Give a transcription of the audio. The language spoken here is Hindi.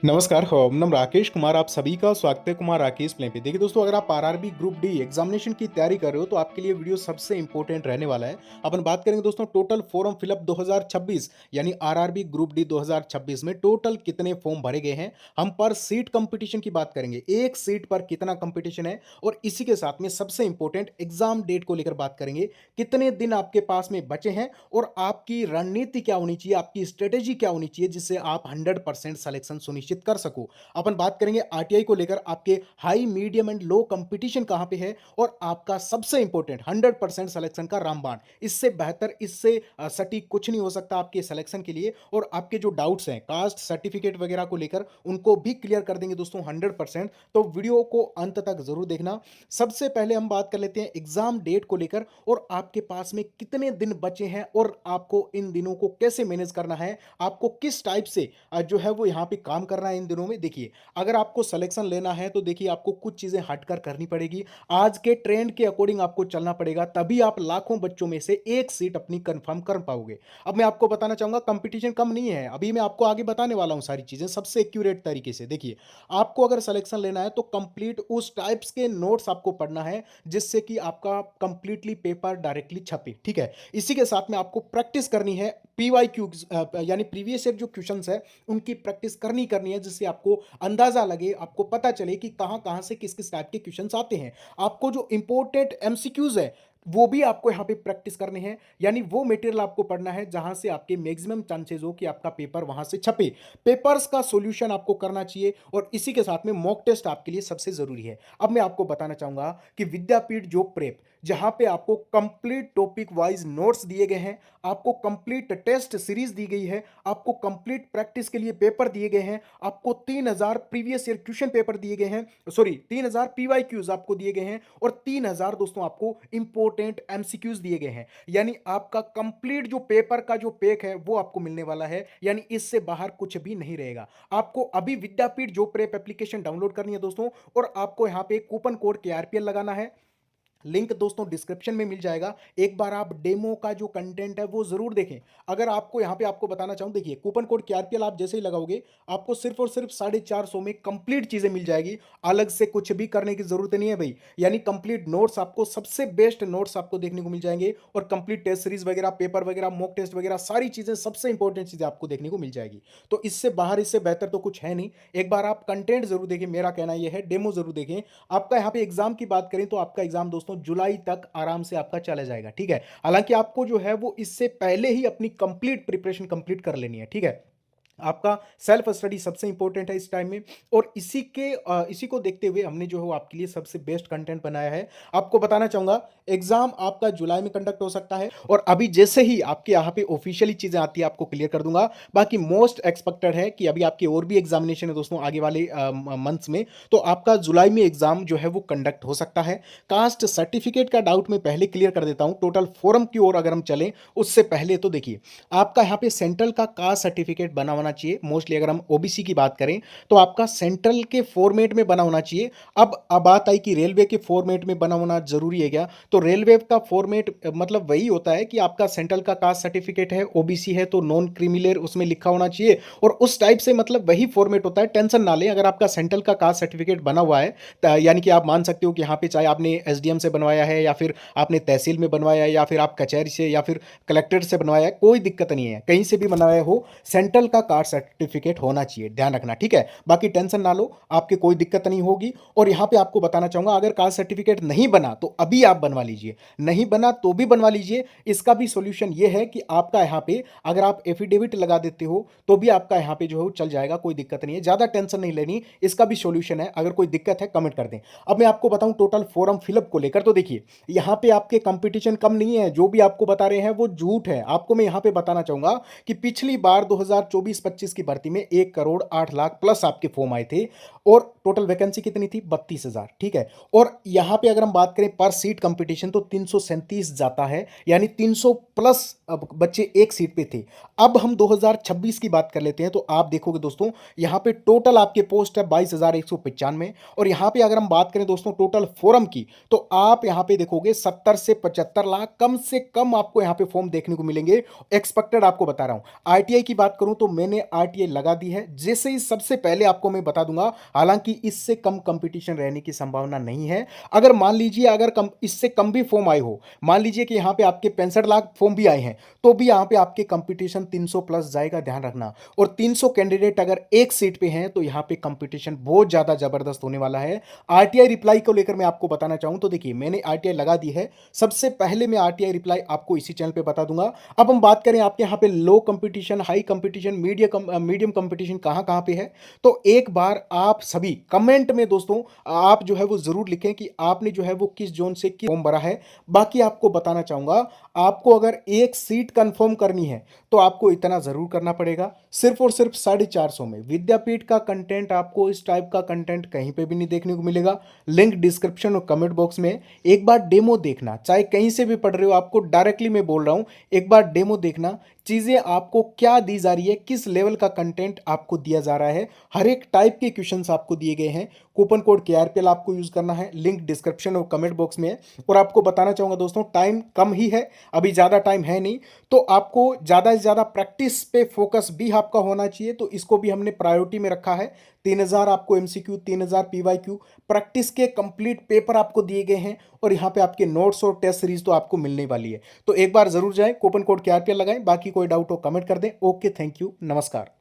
नमस्कार, नाम राकेश कुमार। आप सभी का स्वागत है कुमार राकेश प्ले पे। देखिए दोस्तों, अगर आप आरआरबी ग्रुप डी एग्जामिनेशन की तैयारी कर रहे हो तो आपके लिए वीडियो सबसे इंपॉर्टेंट रहने वाला है। अपन बात करेंगे दोस्तों टोटल फॉर्म फिलअप 2026 यानी आरआरबी ग्रुप डी 2026 में टोटल कितने फॉर्म भरे गए हैं। हम पर सीट कंपटीशन की बात करेंगे, एक सीट पर कितना कंपटीशन है, और इसी के साथ में सबसे इंपॉर्टेंट एग्जाम डेट को लेकर बात करेंगे। कितने दिन आपके पास में बचे हैं और आपकी रणनीति क्या होनी चाहिए, आपकी स्ट्रेटेजी क्या होनी चाहिए जिससे आप 100% सिलेक्शन सुनिश्चित कर सको। अपन बात करेंगे आरटीआई को लेकर, आपके high medium and low competition कहां पे है, और आपका सबसे इंपॉर्टेंट 100% सिलेक्शन का रामबाण। इससे बेहतर, इससे सटीक कुछ नहीं हो सकता आपके सिलेक्शन के लिए। और आपके जो डाउट्स हैं कास्ट सर्टिफिकेट वगैरह को लेकर, उनको भी क्लियर कर देंगे दोस्तों 100%। तो वीडियो को अंत तक जरूर देखना। सबसे पहले हम बात कर लेते हैं एग्जाम डेट को लेकर, और आपके पास में कितने दिन बचे हैं और आपको इन दिनों को कैसे मैनेज करना है, आपको किस टाइप से जो है वो यहाँ पे काम करना है इन दिनों में। देखिए, अगर आपको सिलेक्शन लेना है तो देखिए आपको कुछ चीजें हटकर करनी पड़ेगी। आज के ट्रेंड के अकॉर्डिंग आपको चलना पड़ेगा, तभी आप लाखों बच्चों में से एक सीट अपनी कंफर्म कर पाओगे। अब मैं आपको बताना चाहूंगा, कंपटीशन कम नहीं है। अभी मैं आपको आगे बताने वाला हूं सारी चीजें सबसे एक्यूरेट तरीके से। देखिए, आपको अगर सिलेक्शन लेना है तो कंप्लीट उस टाइप्स के नोट्स आपको पढ़ना है जिससे कि आपका कंप्लीटली पेपर डायरेक्टली छपे। ठीक है, इसी के साथ में आपको प्रैक्टिस करनी है। पीवाईक्यू यानी प्रीवियस ईयर जो क्वेश्चंस है उनकी प्रैक्टिस करनी है, जिससे आपको अंदाजा लगे, आपको पता चले कि कहां कहां से किस किस टाइप के क्वेश्चंस आते हैं। आपको जो इंपोर्टेंट एमसीक्यूज है वो भी आपको यहां पे प्रैक्टिस करने हैं, यानी वो मटेरियल आपको पढ़ना है जहां से आपके मैक्सिमम चांसेस हो कि आपका पेपर वहां से छपे। पेपर्स का सॉल्यूशन आपको करना चाहिए, और इसी के साथ में मॉक टेस्ट आपके लिए सबसे जरूरी है। अब मैं आपको बताना चाहूंगा कि विद्यापीठ जॉब प्रेप, जहां पे आपको कंप्लीट टॉपिक वाइज नोट्स दिए गए हैं, आपको कंप्लीट टेस्ट सीरीज दी गई है, आपको कंप्लीट प्रैक्टिस के लिए पेपर दिए गए हैं, आपको 3000 प्रीवियस ईयर क्वेश्चन पेपर दिए गए हैं, सॉरी 3000 पीवाईक्यूज आपको दिए गए हैं, और 3000 दोस्तों आपको इंपॉर्टेंट एमसीक्यूज दिए गए हैं। यानी आपका कंप्लीट जो पेपर का जो पैक है वो आपको मिलने वाला है, यानी इससे बाहर कुछ भी नहीं रहेगा। आपको अभी विद्यापीठ जो प्रेप एप्लीकेशन डाउनलोड करनी है दोस्तों, और आपको यहां पे कूपन कोड केआरपीएल लगाना है। लिंक दोस्तों डिस्क्रिप्शन में मिल जाएगा। एक बार आप डेमो का जो कंटेंट है वो जरूर देखें। अगर आपको यहां पे आपको बताना चाहूं, देखिए कूपन कोड केआरपीएल आप जैसे ही लगाओगे, आपको सिर्फ और सिर्फ 450 में कंप्लीट चीजें मिल जाएगी। अलग से कुछ भी करने की जरूरत नहीं है भाई। यानी कंप्लीट नोट्स, आपको सबसे बेस्ट नोट्स आपको देखने को मिल जाएंगे, और कंप्लीट टेस्ट सीरीज वगैरह, पेपर वगैरह, मॉक टेस्ट वगैरह, सारी चीजें, सबसे इंपॉर्टेंट चीजें आपको देखने को मिल जाएगी। तो इससे बाहर, इससे बेहतर तो कुछ है नहीं। एक बार आप कंटेंट जरूर देखें, मेरा कहना यह है, डेमो जरूर देखें। आपका यहाँ पे एग्जाम की बात करें तो आपका एग्जाम दोस्तों जुलाई तक आराम से आपका चला जाएगा। ठीक है, हालांकि आपको जो है वो इससे पहले ही अपनी कंप्लीट प्रिपरेशन कंप्लीट कर लेनी है। ठीक है, आपका सेल्फ स्टडी सबसे इंपॉर्टेंट है इस टाइम में, और इसी को देखते हुए हमने जो है वो आपके लिए सबसे बेस्ट कंटेंट बनाया है। आपको बताना चाहूंगा, एग्जाम आपका जुलाई में कंडक्ट हो सकता है, और अभी जैसे ही आपके यहाँ पे ऑफिशियली चीजें आती है आपको क्लियर कर दूंगा। बाकी मोस्ट एक्सपेक्टेड है कि अभी आपके और भी एग्जामिनेशन है दोस्तों आगे वाले मंथ्स में, तो आपका जुलाई में एग्जाम जो है वो कंडक्ट हो सकता है। कास्ट सर्टिफिकेट का डाउट मैं पहले क्लियर कर देता हूं। टोटल फॉरम की ओर अगर हम चलें उससे पहले, तो देखिए आपका यहाँ पे सेंट्रल का कास्ट सर्टिफिकेट बना होना चाहिए। मोस्टली अगर हम ओबीसी की बात करें तो आपका सेंट्रल के फॉर्मेट में बना होना चाहिए। अब बात आई कि रेलवे के फॉर्मेट में बना होना जरूरी है क्या, तो रेलवे का फॉर्मेट मतलब वही होता है कि आपका सेंट्रल का कास्ट सर्टिफिकेट है, ओबीसी है तो नॉन क्रीमिलेयर उसमें लिखा होना चाहिए, और उस टाइप से मतलब वही फॉर्मेट होता है। टेंशन ना लें, अगर आपका सेंट्रल का कास्ट सर्टिफिकेट बना हुआ है यानी कि आप मान सकते हो कि यहाँ पे चाहे आपने एसडीएम से बनवाया है, या फिर आपने तहसील में बनवाया है, या फिर आप कचहरी से या फिर कलेक्ट्रेट से बनवाया है, कोई दिक्कत नहीं है, कहीं से भी बनवाया हो, सेंट्रल का कास्ट सर्टिफिकेट होना चाहिए, ध्यान रखना। ठीक है, बाकी टेंशन ना लो, आपके कोई दिक्कत नहीं होगी। और यहां पे आपको बताना चाहूंगा, अगर कास्ट सर्टिफिकेट नहीं बना तो अभी आप बनवा लीजिए, नहीं बना तो भी बनवा लीजिए। इसका भी सॉल्यूशन ये है कि आपका यहां पे अगर आप एफिडेविट लगा देते हो तो भी आपका यहां पे जो है वो चल जाएगा, कोई दिक्कत नहीं है, ज्यादा टेंशन नहीं लेनी। इसका भी सॉल्यूशन है, अगर कोई दिक्कत है कमेंट कर दें। अब मैं आपको बताऊं टोटल फॉर्म फिलअप को लेकर, तो देखिए यहां पे आपके कंपटीशन कम नहीं है, जो भी आपको बता रहे हैं वो झूठ है। आपको मैं यहां पे बताना चाहूंगा कि पिछली बार 2024-25 की भर्ती में 1,08,00,000 प्लस आपके फॉर्म आए थे, और टोटल वैकेंसी कितनी थी, 32,000। ठीक है, और यहां पे अगर हम बात करें पर सीट कंपटीशन तो 337 जाता है, यानी 300 प्लस अब बच्चे एक सीट पे थे। अब हम 2026 की बात कर लेते हैं, तो आप देखोगे दोस्तों यहां पे टोटल आपके पोस्ट है 22,195, और यहां पे अगर हम बात करें दोस्तों टोटल फॉर्म की, तो आप यहां पे देखोगे 70 से 75 लाख कम से कम आपको यहां पे फॉर्म देखने को मिलेंगे। एक्सपेक्टेड आपको बता रहा हूं। आईटीआई की बात करूं तो मैंने आपने आरटीआई लगा दी है, जैसे ही सबसे पहले आपको मैं बता दूंगा, हालांकि इससे कम कंपटीशन रहने की संभावना नहीं है। अगर मान लीजिए अगर इससे कम भी फॉर्म आए हो, मान लीजिए कि यहाँ पे आपके 65 लाख फॉर्म भी आए हैं, तो भी यहाँ पे आपके कंपटीशन 300 प्लस जाएगा, ध्यान रखना। और 300 कैंडिडेट अगर एक सीट पे हैं तो यहाँ पे कंपटीशन बहुत ज्यादा जबरदस्त होने वाला है। आरटीआई रिप्लाई को लेकर मैं आपको बताना चाहूं तो देखिए, मैंने आरटीआई लगा दी है, सबसे पहले मैं आरटीआई रिप्लाई आपको इसी चैनल पे बता दूंगा। अब हम बात करें आपके यहाँ पे low competition, high competition, medium competition कहाँ कहाँ पे है, तो एक बार आप सभी कमेंट में दोस्तों आप जो है वो जरूर लिखें कि आपने जो है वो किस जोन से किस फॉर्म भरा है। बाकी आपको बताना चाहूंगा, आपको अगर एक सीट कंफर्म करनी है तो आपको इतना जरूर करना पड़ेगा, सिर्फ और सिर्फ 450 में। विद्यापीठ का कंटेंट, आपको इस टाइप का कंटेंट कहीं पे भी नहीं देखने को मिलेगा। लिंक डिस्क्रिप्शन और कमेंट बॉक्स में। एक बार डेमो देखना, चाहे कहीं से भी पढ़ रहे हो, आपको डायरेक्टली मैं बोल रहा हूं, एक बार डेमो देखना, चीजें आपको क्या दी जा रही है, किस लेवल का कंटेंट आपको दिया जा रहा है, हर एक टाइप के क्वेश्चंस आपको दिए गए हैं। कूपन कोड KRPL आपको यूज करना है, लिंक डिस्क्रिप्शन और कमेंट बॉक्स में है। और आपको बताना चाहूंगा दोस्तों, टाइम कम ही है, अभी ज्यादा टाइम है नहीं, तो आपको ज्यादा से ज्यादा प्रैक्टिस पे फोकस भी आपका होना चाहिए, तो इसको भी हमने प्रायोरिटी में रखा है। 3000 आपको MCQ, 3000 PYQ, प्रैक्टिस के कंप्लीट पेपर आपको दिए गए हैं, और यहाँ पे आपके नोट्स और टेस्ट सीरीज तो आपको मिलने वाली है। तो एक बार जरूर जाएं, कूपन कोड KRPL लगाएं। बाकी कोई डाउट हो कमेंट कर दें। ओके, थैंक यू, नमस्कार।